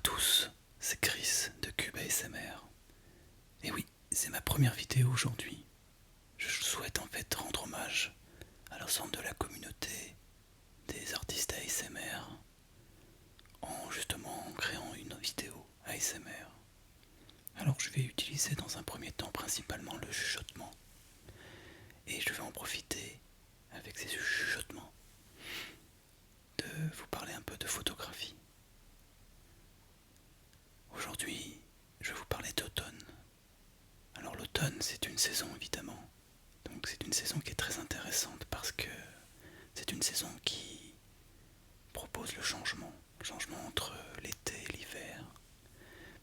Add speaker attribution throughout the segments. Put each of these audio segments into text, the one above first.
Speaker 1: tous, c'est Chris de Cube ASMR. Et oui, c'est ma première vidéo aujourd'hui. Je souhaite en fait rendre hommage à l'ensemble de la communauté des artistes ASMR en justement créant une vidéo ASMR. Alors je vais utiliser dans un premier temps principalement le chuchotement. Et je vais en profiter avec ces chuchotements de vous parler un peu de photographie. Aujourd'hui, je vais vous parler d'automne. Alors l'automne, c'est une saison évidemment. Donc c'est une saison qui est très intéressante parce que c'est une saison qui propose le changement entre l'été et l'hiver,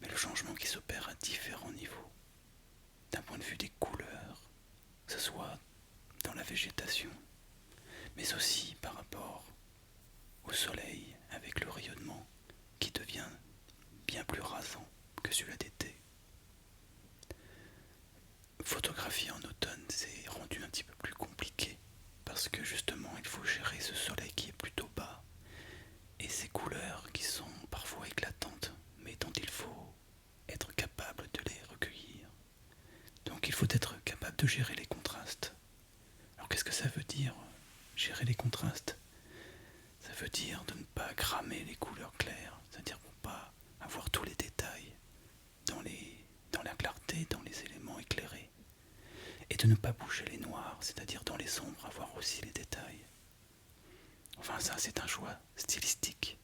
Speaker 1: mais le changement qui s'opère à différents niveaux. D'un point de vue des couleurs, que ce soit dans la végétation, mais aussi par rapport au soleil avec le rayonnement qui devient bien plus rasant que celui d'été. Photographier en automne, c'est rendu un petit peu plus compliqué parce que justement il faut gérer ce soleil qui est plutôt bas et ces couleurs qui sont parfois éclatantes mais dont il faut être capable de les recueillir. Donc il faut être capable de gérer les contrastes. Alors qu'est-ce que ça veut dire, gérer les contrastes? Ça veut dire de ne pas cramer les couleurs claires, c'est-à-dire pour ne pas avoir tous les détails dans la clarté, dans les éléments éclairés. Et de ne pas bouger les noirs, c'est-à-dire dans les ombres, avoir aussi les détails. Enfin ça c'est un choix stylistique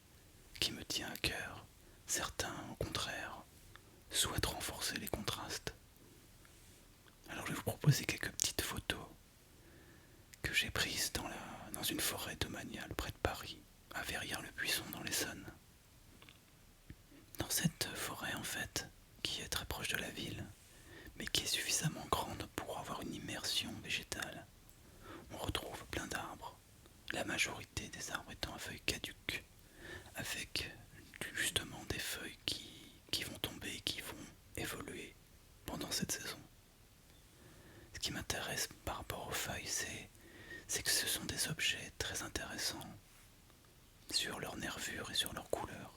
Speaker 1: qui me tient à cœur. Certains, au contraire, souhaitent renforcer les contrastes. Alors je vais vous proposer quelques petites photos que j'ai prises dans une forêt domaniale près de Paris, à Verrières-le-Buisson dans l'Essonne. Dans cette forêt en fait, qui est très proche de la ville, mais qui est suffisamment grande pour avoir une immersion végétale, on retrouve plein d'arbres, la majorité des arbres étant à feuilles caduques, avec justement des feuilles qui vont tomber et qui vont évoluer pendant cette saison. Ce qui m'intéresse par rapport aux feuilles, c'est que ce sont des objets très intéressants sur leur nervure et sur leur couleur.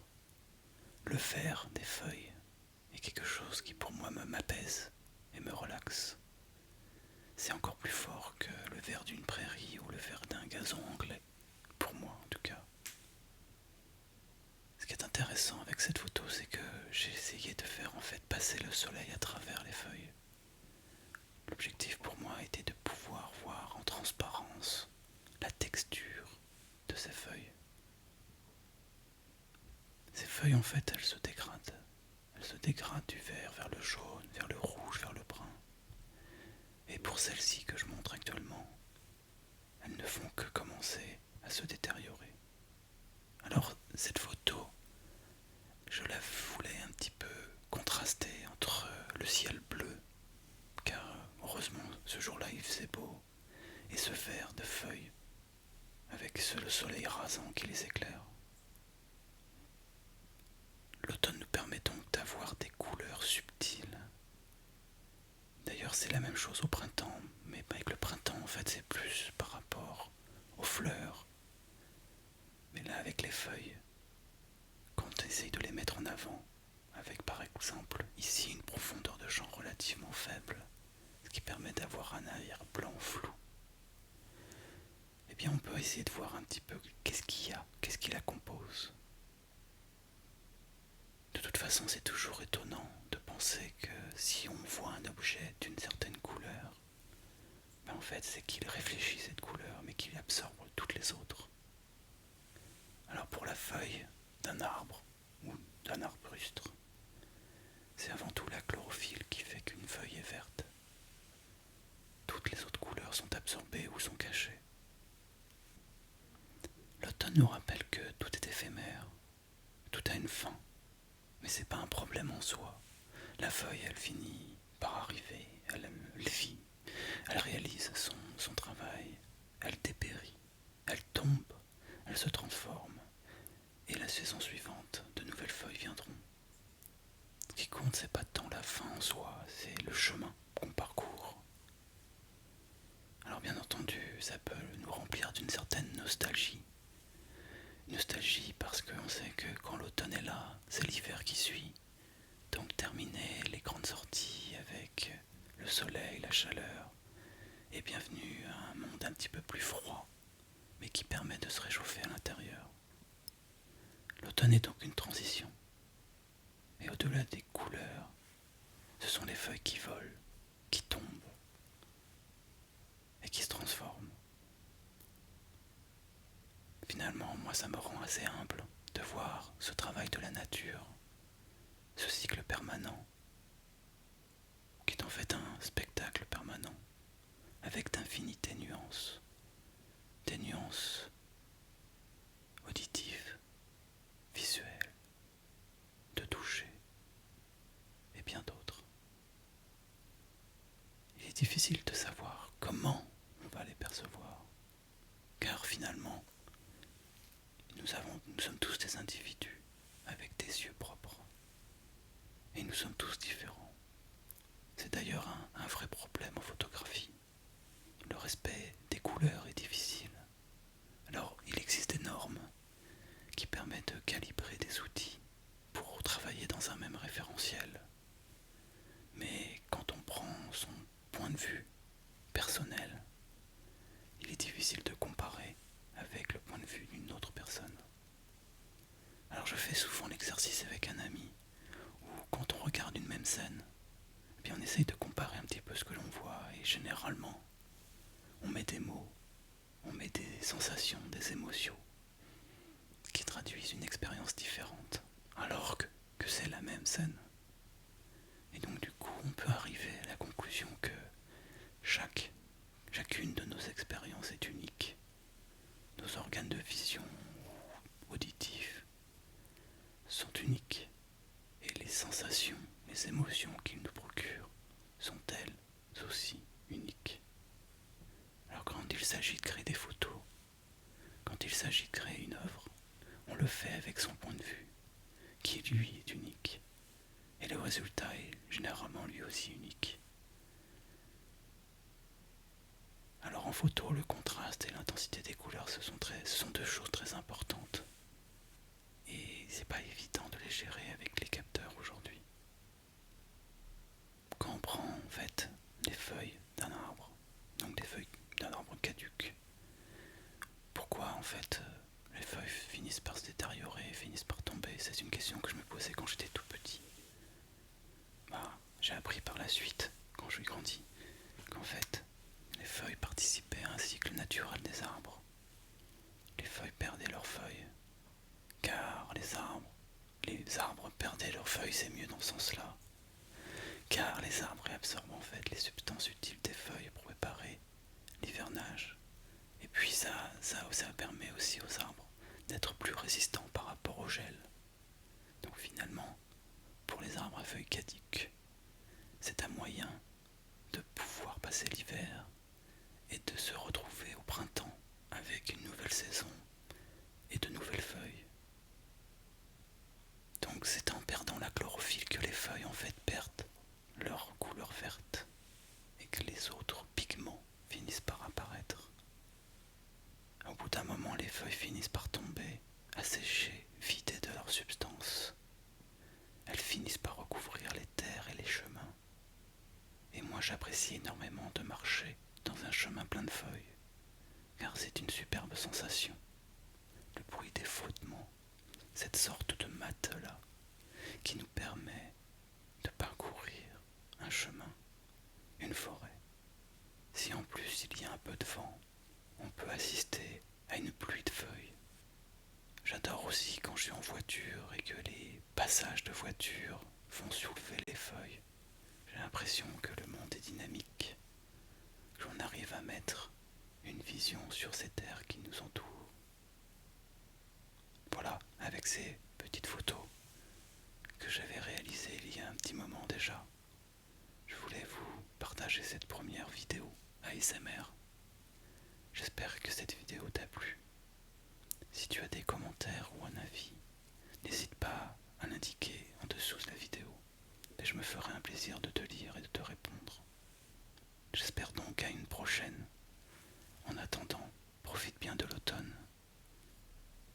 Speaker 1: Le vert des feuilles est quelque chose qui pour moi m'apaise et me relaxe. C'est encore plus fort que le vert d'une prairie ou le vert d'un gazon anglais, pour moi en tout cas. Ce qui est intéressant avec cette photo, c'est que j'ai essayé de faire en fait passer le soleil à travers les feuilles. L'objectif pour moi était de pouvoir voir en transparence la texture de ces feuilles. Ces feuilles en fait elles se dégradent. Elles se dégradent du vert vers le jaune, vers le rouge, vers le brun. Et pour celles-ci que je montre actuellement, elles ne font que commencer à se détériorer. Alors cette photo, je la voulais un petit peu contraster entre le ciel bleu, car heureusement ce jour-là il faisait beau, et ce vert de feuilles, avec le soleil rasant qui les éclaire. L'automne nous permet donc d'avoir des couleurs subtiles. D'ailleurs c'est la même chose au printemps, mais avec le printemps en fait c'est plus par rapport aux fleurs. Mais là avec les feuilles, quand on essaye de les mettre en avant, avec par exemple ici une profondeur de champ relativement faible, ce qui permet d'avoir un arrière-plan flou, eh bien on peut essayer de voir un petit peu qu'est-ce qu'il y a, qu'est-ce qui la compose. De toute façon, c'est toujours étonnant de penser que si on voit un objet d'une certaine couleur, ben en fait c'est qu'il réfléchit cette couleur, mais qu'il absorbe toutes les autres. Alors pour la feuille d'un arbre ou d'un arbuste, c'est avant tout la chlorophylle qui fait qu'une feuille est verte. Toutes les autres couleurs sont absorbées ou sont cachées. L'automne nous rappelle que tout est éphémère, tout a une fin. Mais c'est pas un problème en soi. La feuille, elle finit par arriver, elle vit, elle réalise son travail, elle dépérit, elle tombe, elle se transforme, et la saison suivante, de nouvelles feuilles viendront. Ce qui compte, c'est pas tant la fin en soi, c'est le chemin qu'on parcourt. Alors bien entendu, ça peut nous remplir d'une certaine nostalgie. Nostalgie parce qu'on sait que quand l'automne est là, c'est l'hiver qui suit. Donc terminer les grandes sorties avec le soleil, la chaleur, et bienvenue à un monde un petit peu plus froid, mais qui permet de se réchauffer à l'intérieur. L'automne est donc une transition. Et au-delà des couleurs, ce sont les feuilles qui volent, qui tombent et qui se transforment. Finalement, moi, ça me rend assez humble de voir ce travail de la nature, ce cycle permanent, qui est en fait un spectacle permanent, avec d'infinités nuances, des nuances auditives, visuelles, de toucher, et bien d'autres. Il est difficile de savoir comment on va les percevoir, car finalement, nous sommes tous des individus avec des yeux propres, et nous sommes tous différents. C'est d'ailleurs un vrai problème en photographie. Le respect des couleurs est difficile. Alors, il existe des normes qui permettent de calibrer des outils pour travailler dans un même référentiel. Mais quand on prend son point de vue personnel, il est difficile de comparer avec le point de vue d'une autre personne. Alors je fais souvent l'exercice avec un ami, où quand on regarde une même scène, eh bien on essaye de comparer un petit peu ce que l'on voit, et généralement, on met des mots, on met des sensations, des émotions, qui traduisent une expérience différente, alors que c'est la même scène. Et donc du coup, on peut arriver à la conclusion que chacune de nos expériences est unique. Nos organes de vision auditifs sont uniques, et les sensations, les émotions qu'ils nous procurent sont elles aussi uniques. Alors quand il s'agit de créer des photos, quand il s'agit de créer une œuvre, on le fait avec son point de vue, qui lui est unique, et le résultat est généralement lui aussi unique. Alors en photo, le contraste et l'intensité des couleurs, ce sont deux choses très importantes. Et c'est pas évident de les gérer avec les capteurs aujourd'hui. Quand on prend en fait les feuilles d'un arbre, donc des feuilles d'un arbre caduc, pourquoi en fait les feuilles finissent par se détériorer, finissent par tomber? C'est une question que je me posais quand j'étais tout petit. J'ai appris par la suite, quand je grandis, qu'en fait les feuilles participaient à un cycle naturel des arbres. Les feuilles perdaient leurs feuilles, car les arbres perdaient leurs feuilles, c'est mieux dans ce sens-là, car les arbres absorbent en fait les substances utiles des feuilles pour préparer l'hivernage. Et puis ça permet aussi aux arbres d'être plus résistants par rapport au gel. Donc finalement, pour les arbres à feuilles caduques, c'est un moyen de pouvoir passer l'hiver et de se retrouver au printemps avec une nouvelle saison et de nouvelles feuilles. Donc c'est en perdant la chlorophylle que les feuilles en fait perdent leur couleur verte et que les autres pigments finissent par apparaître. Au bout d'un moment, les feuilles finissent par tomber, assécher, vidées de leur substance. Elles finissent par recouvrir les terres et les chemins. Et moi j'apprécie énormément de marcher dans un chemin plein de feuilles, car c'est une superbe sensation. Le bruit des frottements, cette sorte de matelas qui nous permet de parcourir un chemin, une forêt. Si en plus il y a un peu de vent, on peut assister à une pluie de feuilles. J'adore aussi quand je suis en voiture et que les passages de voiture font soulever les feuilles. J'ai l'impression que le monde est dynamique, qu'on arrive à mettre une vision sur ces terres qui nous entourent. Voilà,